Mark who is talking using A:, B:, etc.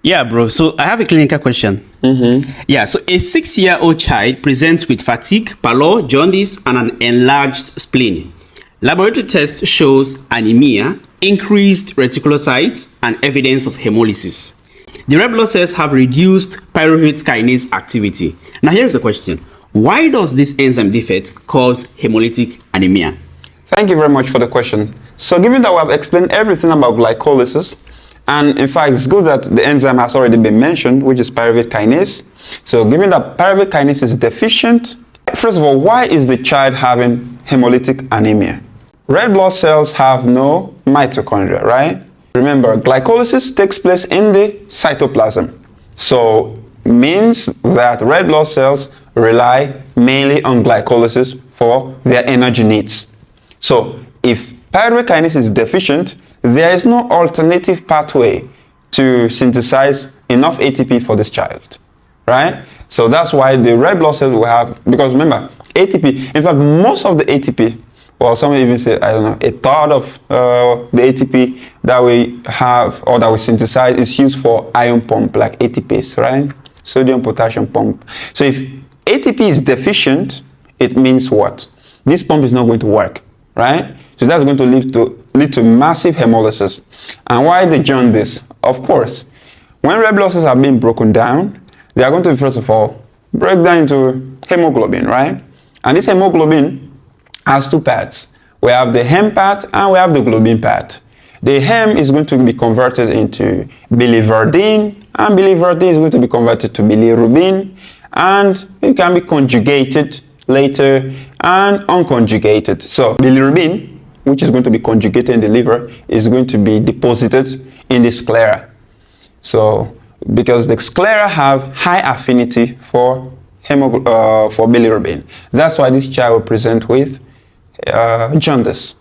A: Yeah, bro. So I have a clinical question. Yeah, so a 6-year-old child presents with fatigue, pallor, jaundice, and an enlarged spleen. Laboratory test shows anemia, increased reticulocytes, and evidence of hemolysis. The red blood cells have reduced pyruvate kinase activity. Now here's the question. Why does this enzyme defect cause hemolytic anemia?
B: Thank you very much for the question. So given that we have explained everything about glycolysis, and in fact, it's good that the enzyme has already been mentioned, which is pyruvate kinase. So given that pyruvate kinase is deficient, first of all, why is the child having hemolytic anemia? Red blood cells have no mitochondria, right? Remember, glycolysis takes place in the cytoplasm. So means that red blood cells rely mainly on glycolysis for their energy needs. So if pyruvate kinase is deficient, there is no alternative pathway to synthesize enough ATP for this child, right? So that's why the red blood cells will have, because remember, ATP, in fact, most of the ATP, well, some even say, I don't know, a third of the ATP that we have or that we synthesize is used for ion pump, like ATPase, right? Sodium potassium pump. So if ATP is deficient, it means what? This pump is not going to work, right? So that's going to lead to massive hemolysis. And why the jaundice? Of course, when red blood cells are being broken down, they are going to, first of all, break down into hemoglobin, right? And this hemoglobin has two parts. We have the hem part and we have the globin part. The hem is going to be converted into biliverdin, and biliverdin is going to be converted to bilirubin, and it can be conjugated later and unconjugated. So bilirubin, which is going to be conjugated in the liver, is going to be deposited in the sclera. So because the sclera have high affinity for bilirubin, that's why this child will present with jaundice.